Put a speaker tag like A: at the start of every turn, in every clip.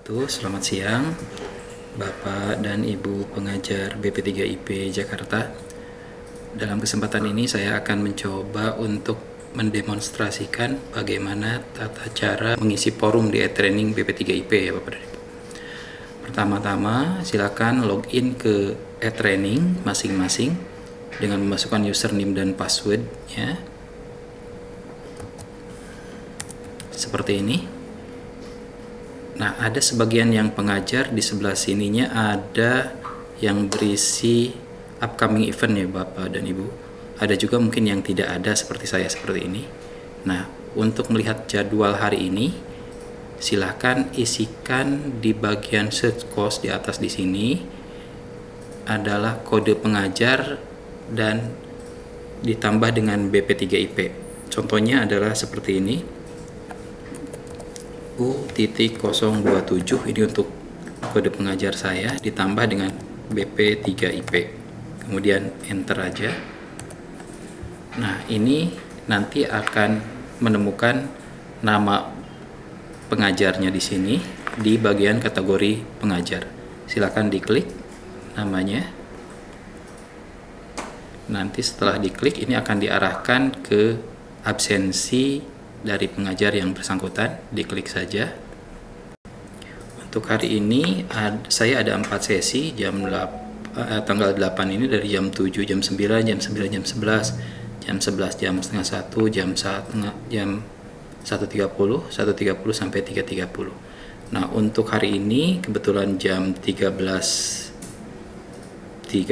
A: wabarakatuh. Selamat siang Bapak dan Ibu pengajar BP3IP Jakarta. Dalam kesempatan ini saya akan mencoba untuk mendemonstrasikan bagaimana tata cara mengisi forum di e-training BP3IP ya Bapak dan Ibu. Pertama-tama silakan login ke e-training masing-masing dengan memasukkan username dan password ya. Seperti ini. Nah, ada sebagian yang pengajar di sebelah sininya ada yang berisi upcoming event ya Bapak dan Ibu. Ada juga mungkin yang tidak ada seperti saya seperti ini. Nah, untuk melihat jadwal hari ini, silakan isikan di bagian search course di atas di sini adalah kode pengajar dan ditambah dengan BP3IP. Contohnya adalah seperti ini. U.027 ini untuk kode pengajar saya ditambah dengan BP3IP, kemudian enter aja. Nah, ini nanti akan menemukan nama pengajarnya di sini di bagian kategori pengajar. Silakan diklik namanya. Nanti setelah diklik ini akan diarahkan ke absensi dari pengajar yang bersangkutan. Diklik saja. Untuk hari ini saya ada 4 sesi tanggal 8 ini dari jam 7, jam 9, jam 9, jam 11, jam 11, jam setengah 1, jam 1.30 sampai 3.30. Nah, untuk hari ini kebetulan jam 13.30,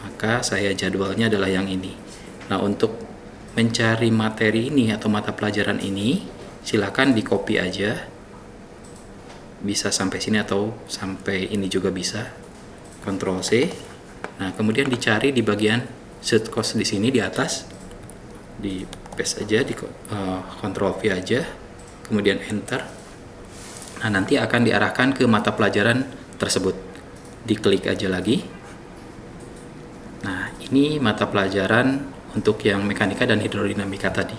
A: maka saya jadwalnya adalah yang ini. Nah, untuk mencari materi ini atau mata pelajaran ini, silakan di copy aja. Bisa sampai sini atau sampai ini juga bisa. Ctrl C. Nah, kemudian dicari di bagian search course di sini di atas. Di paste aja, di Ctrl V aja. Kemudian enter. Nah, nanti akan diarahkan ke mata pelajaran tersebut. Diklik aja lagi. Nah, ini mata pelajaran untuk yang mekanika dan hidrodinamika tadi.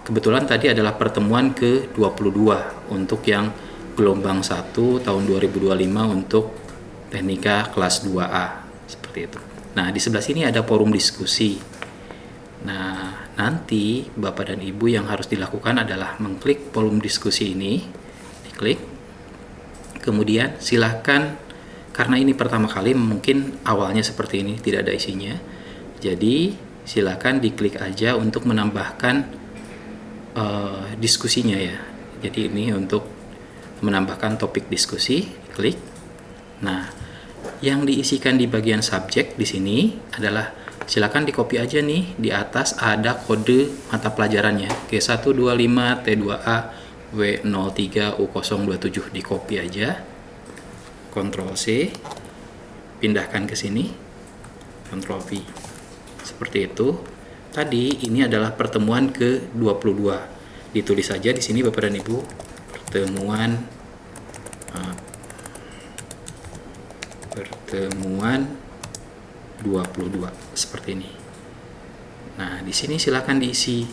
A: Kebetulan tadi adalah pertemuan ke-22 untuk yang gelombang 1 tahun 2025 untuk teknika kelas 2A. Seperti itu. Nah, di sebelah sini ada forum diskusi. Nah, nanti Bapak dan Ibu yang harus dilakukan adalah mengklik forum diskusi ini. Diklik. Kemudian silahkan, karena ini pertama kali mungkin awalnya seperti ini, tidak ada isinya. Jadi silakan diklik aja untuk menambahkan diskusinya ya. Jadi ini untuk menambahkan topik diskusi, klik. Nah, yang diisikan di bagian subjek di sini adalah silakan di-copy aja nih, di atas ada kode mata pelajarannya G125 T2A W03 U027, di-copy aja. Ctrl C, pindahkan ke sini, Ctrl V. Seperti itu. Tadi ini adalah pertemuan ke-22. Ditulis saja di sini Bapak dan Ibu, pertemuan 22 seperti ini. Nah, di sini silakan diisi.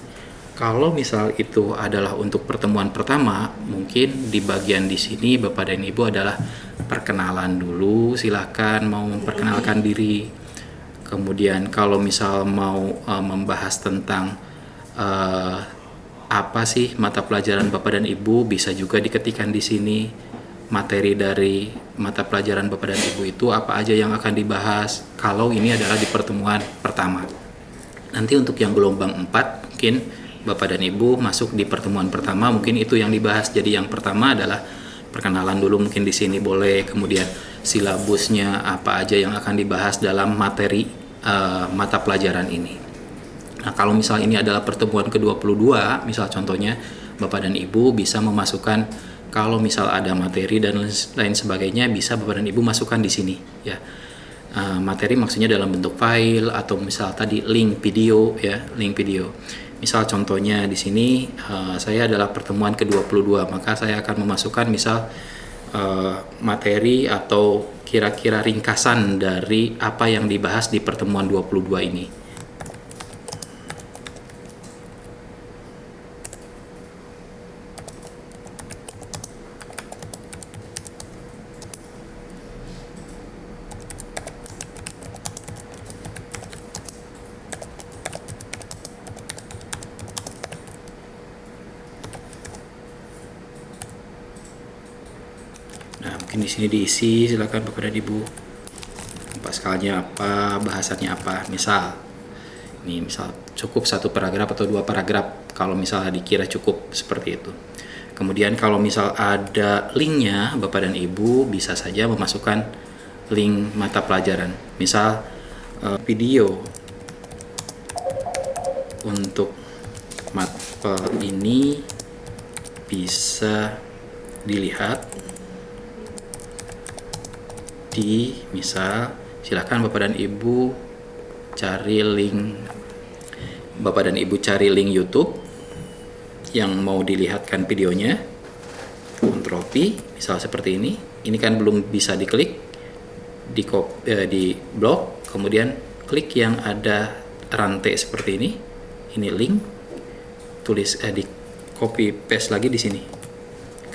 A: Kalau misal itu adalah untuk pertemuan pertama, mungkin di bagian di sini Bapak dan Ibu adalah perkenalan dulu. Silakan mau memperkenalkan diri. Kemudian kalau misal mau membahas tentang apa sih mata pelajaran Bapak dan Ibu, bisa juga diketikkan di sini materi dari mata pelajaran Bapak dan Ibu itu apa aja yang akan dibahas kalau ini adalah di pertemuan pertama. Nanti untuk yang gelombang 4 mungkin Bapak dan Ibu masuk di pertemuan pertama, mungkin itu yang dibahas. Jadi yang pertama adalah perkenalan dulu, mungkin di sini boleh. Kemudian silabusnya apa aja yang akan dibahas dalam materi mata pelajaran ini. Nah, kalau misal ini adalah pertemuan ke-22, misal contohnya Bapak dan Ibu bisa memasukkan, kalau misal ada materi dan lain sebagainya, bisa Bapak dan Ibu masukkan di sini ya. Materi maksudnya dalam bentuk file atau misal tadi link video ya, link video. Misal contohnya di sini saya adalah pertemuan ke-22, maka saya akan memasukkan misal materi atau kira-kira ringkasan dari apa yang dibahas di pertemuan 22 ini. Nah, mungkin di sini diisi, silakan Bapak dan Ibu. Paskalnya apa, bahasannya apa. Misal, ini misal cukup 1 paragraf atau 2 paragraf kalau misalnya dikira cukup seperti itu. Kemudian kalau misal ada linknya, Bapak dan Ibu bisa saja memasukkan link mata pelajaran. Misal video untuk mapel ini bisa dilihat di, misal silakan Bapak dan Ibu cari link, Bapak dan Ibu cari link YouTube yang mau dilihatkan videonya, Ctrl P, misal seperti ini. Ini kan belum bisa diklik, di blok, kemudian klik yang ada rantai seperti ini. Ini link, tulis di copy paste lagi di sini.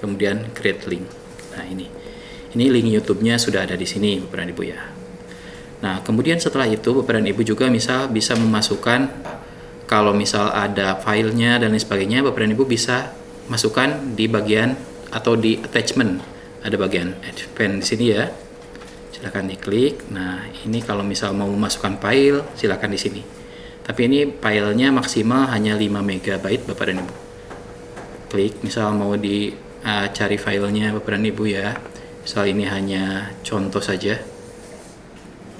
A: Kemudian create link. Nah, ini link YouTube-nya sudah ada di sini, Bapak dan Ibu ya. Nah, kemudian setelah itu Bapak dan Ibu juga misal bisa memasukkan, kalau misal ada filenya dan lain sebagainya, Bapak dan Ibu bisa masukkan di bagian atau di attachment. Ada bagian advance di sini ya. Silakan diklik. Nah, ini kalau misal mau memasukkan file, silakan di sini. Tapi ini filenya maksimal hanya 5 MB Bapak dan Ibu. Klik, misal mau cari filenya Bapak dan Ibu ya. Misal ini hanya contoh saja.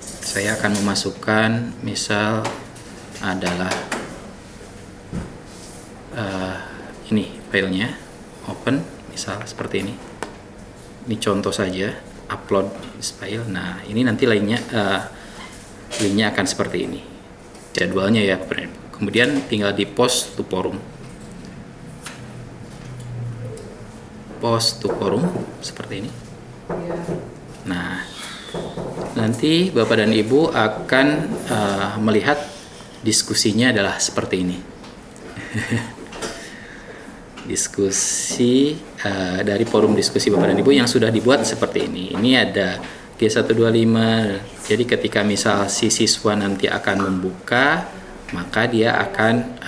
A: Saya akan memasukkan misal adalah ini filenya, open, misal seperti ini. Ini contoh saja, upload file. Nah, ini nanti linknya akan seperti ini. Jadwalnya ya, kemudian tinggal di post to forum. Post to forum seperti ini. Nah, nanti Bapak dan Ibu akan melihat diskusinya adalah seperti ini. Diskusi dari forum diskusi Bapak dan Ibu yang sudah dibuat seperti ini. Ini ada G125. Jadi ketika misal si siswa nanti akan membuka, maka dia akan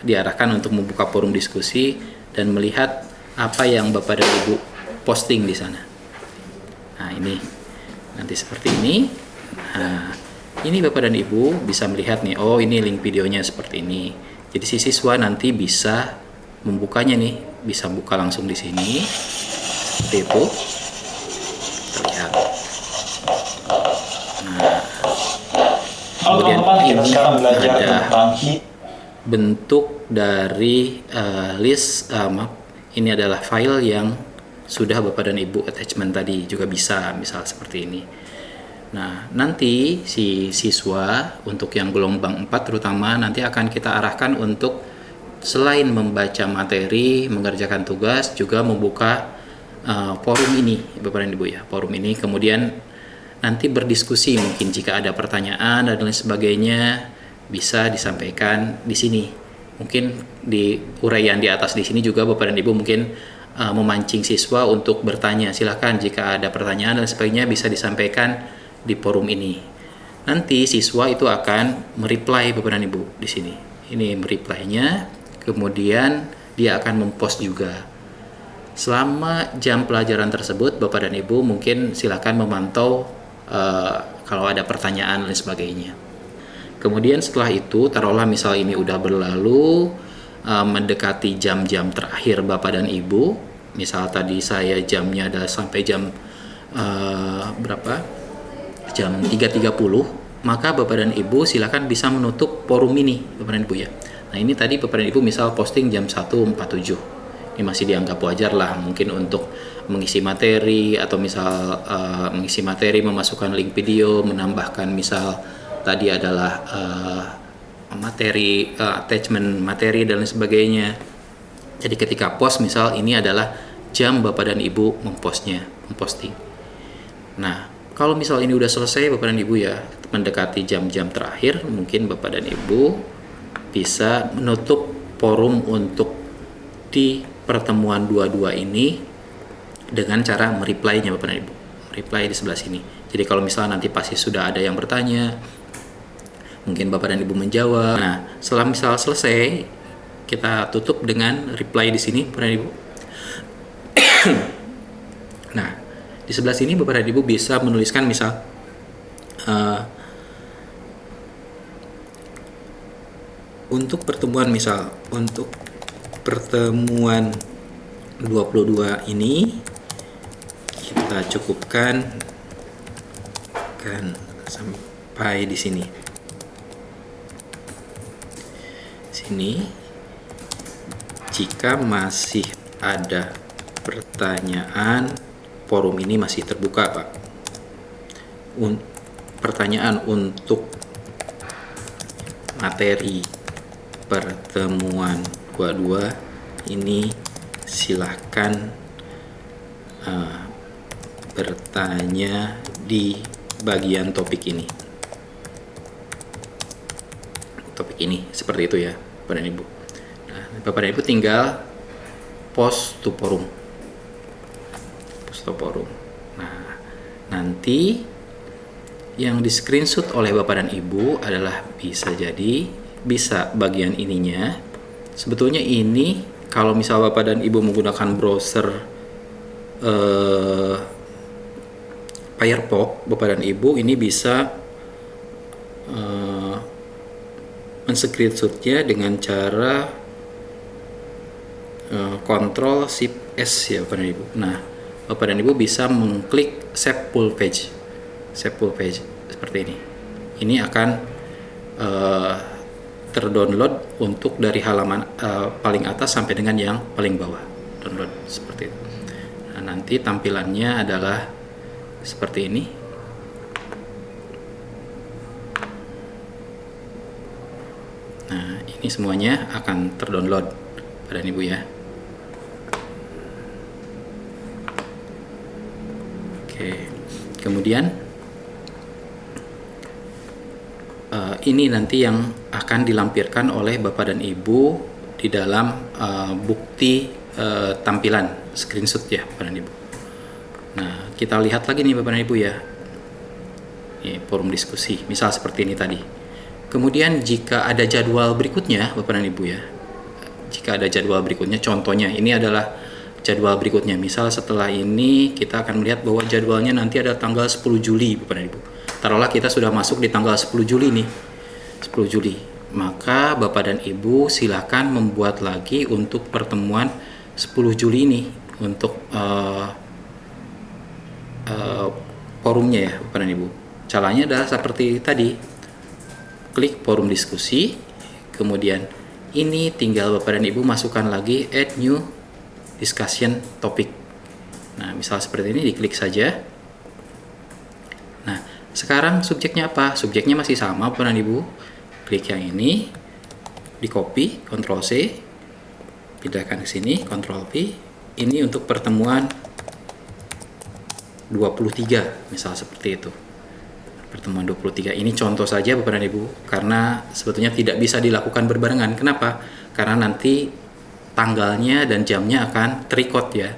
A: diarahkan untuk membuka forum diskusi dan melihat apa yang Bapak dan Ibu posting di sana. Nah, ini nanti seperti ini. Nah, ini Bapak dan Ibu bisa melihat nih, oh ini link videonya seperti ini. Jadi si siswa nanti bisa membukanya nih, bisa buka langsung di sini. Seperti itu. Terlihat. Nah, kemudian ini ada bentuk dari list, ini adalah file yang sudah Bapak dan Ibu attachment tadi, juga bisa misal seperti ini. Nah, nanti si siswa untuk yang gelombang 4 terutama nanti akan kita arahkan untuk selain membaca materi, mengerjakan tugas, juga membuka forum ini, Bapak dan Ibu ya, forum ini. Kemudian nanti berdiskusi, mungkin jika ada pertanyaan dan lain sebagainya bisa disampaikan di sini. Mungkin di uraian di atas di sini juga Bapak dan Ibu mungkin memancing siswa untuk bertanya. Silakan jika ada pertanyaan dan sebagainya bisa disampaikan di forum ini. Nanti siswa itu akan mereply Bapak dan Ibu di sini. Ini mereply-nya, kemudian dia akan mempost juga. Selama jam pelajaran tersebut Bapak dan Ibu mungkin silakan memantau kalau ada pertanyaan dan sebagainya. Kemudian setelah itu, taruhlah misal ini udah berlalu, mendekati jam-jam terakhir Bapak dan Ibu, misal tadi saya jamnya adalah sampai jam berapa? Jam 3.30, maka Bapak dan Ibu silakan bisa menutup forum ini, Bapak dan Ibu ya. Nah, ini tadi Bapak dan Ibu misal posting jam 1.47. Ini masih dianggap wajar lah, mungkin untuk mengisi materi atau misal mengisi materi, memasukkan link video, menambahkan misal tadi adalah materi, attachment materi dan lain sebagainya. Jadi ketika post misal ini adalah jam Bapak dan Ibu memposting. Nah, kalau misal ini udah selesai Bapak dan Ibu ya, mendekati jam-jam terakhir, mungkin Bapak dan Ibu bisa menutup forum untuk di pertemuan 22 ini dengan cara mereply-nya Bapak dan Ibu. Reply di sebelah sini. Jadi kalau misalnya nanti pasti sudah ada yang bertanya, mungkin Bapak dan Ibu menjawab. Nah, setelah misal selesai, kita tutup dengan reply di sini, Bapak dan Ibu. Nah, Di sebelah sini Bapak dan Ibu bisa menuliskan misal untuk pertemuan 22 ini kita cukupkan kan sampai di sini. Jika masih ada pertanyaan, forum ini masih terbuka, Pak. Pertanyaan untuk materi pertemuan 22 ini silahkan bertanya di bagian topik ini. Seperti itu ya, Bapak dan Ibu. Nah, Bapak dan Ibu tinggal post to forum. Nah, nanti yang di screenshot oleh Bapak dan Ibu adalah bisa bagian ininya. Sebetulnya ini kalau misal Bapak dan Ibu menggunakan browser Firefox, Bapak dan Ibu ini bisa men-screenshotnya dengan cara Ctrl Shift S ya Bapak dan Ibu. Nah, Bapak dan Ibu bisa mengklik Save Full Page seperti ini. Ini akan terdownload untuk dari halaman paling atas sampai dengan yang paling bawah. Download seperti itu. Nah, nanti tampilannya adalah seperti ini. Nah, ini semuanya akan terdownload pada Ibu ya. Oke. Kemudian ini nanti yang akan dilampirkan oleh Bapak dan Ibu di dalam bukti tampilan screenshot ya Bapak dan Ibu. Nah, kita lihat lagi nih Bapak dan Ibu ya. Ini forum diskusi, misal seperti ini tadi. Kemudian jika ada jadwal berikutnya Bapak dan Ibu ya. Jika ada jadwal berikutnya, contohnya ini adalah jadwal berikutnya. Misal setelah ini kita akan melihat bahwa jadwalnya nanti ada tanggal 10 Juli Bapak dan Ibu. Taruhlah kita sudah masuk di tanggal 10 Juli nih. 10 Juli. Maka Bapak dan Ibu silakan membuat lagi untuk pertemuan 10 Juli ini untuk forumnya ya Bapak dan Ibu. Caranya adalah seperti tadi. Klik forum diskusi, kemudian ini tinggal Bapak dan Ibu masukkan lagi add new discussion topic. Nah, misal seperti ini diklik saja. Nah, sekarang subjeknya apa? Subjeknya masih sama Bapak dan Ibu. Klik yang ini, di copy, Ctrl C, pindahkan ke sini, Ctrl V. Ini untuk pertemuan 23, misal seperti itu. Pertemuan 23 ini contoh saja Bapak dan Ibu, karena sebetulnya tidak bisa dilakukan berbarengan. Kenapa? Karena nanti tanggalnya dan jamnya akan terikot ya.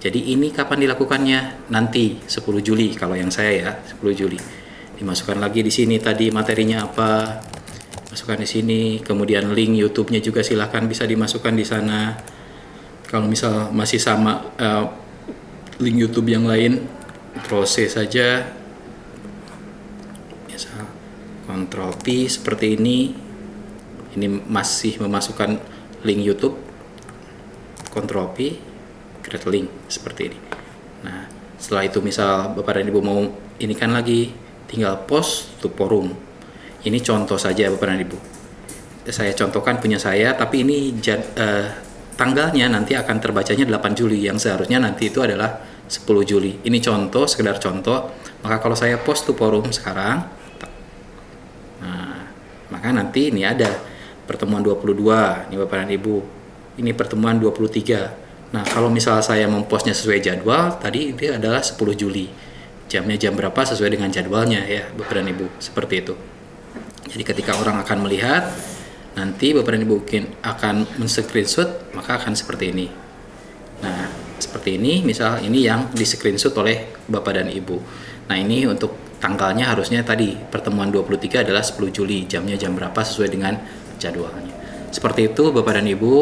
A: Jadi ini kapan dilakukannya? Nanti 10 Juli kalau yang saya ya, 10 Juli. Dimasukkan lagi di sini tadi materinya apa? Masukkan di sini, kemudian link YouTube-nya juga silahkan bisa dimasukkan di sana. Kalau misal masih sama link YouTube yang lain, Ctrl C saja. Misal Ctrl P seperti ini. Ini masih memasukkan link YouTube. Ctrl P, create link seperti ini. Nah, setelah itu misal Bapak dan Ibu mau ini kan lagi, tinggal post to forum. Ini contoh saja Bapak dan Ibu. Saya contohkan punya saya, tapi ini tanggalnya nanti akan terbacanya 8 Juli, yang seharusnya nanti itu adalah 10 Juli. Ini contoh, sekedar contoh. Maka kalau saya post to forum sekarang, nah, maka nanti ini ada pertemuan 22, ini Bapak dan Ibu. Ini pertemuan 23. Nah, kalau misal saya mempostnya sesuai jadwal, tadi ini adalah 10 Juli. Jamnya jam berapa sesuai dengan jadwalnya ya Bapak dan Ibu, seperti itu. Jadi ketika orang akan melihat, nanti Bapak dan Ibu akan men-screenshot, maka akan seperti ini. Nah, seperti ini, misal ini yang di-screenshot oleh Bapak dan Ibu. Nah, ini untuk tanggalnya harusnya tadi, pertemuan 23 adalah 10 Juli, jamnya jam berapa sesuai dengan jadwalnya. Seperti itu Bapak dan Ibu.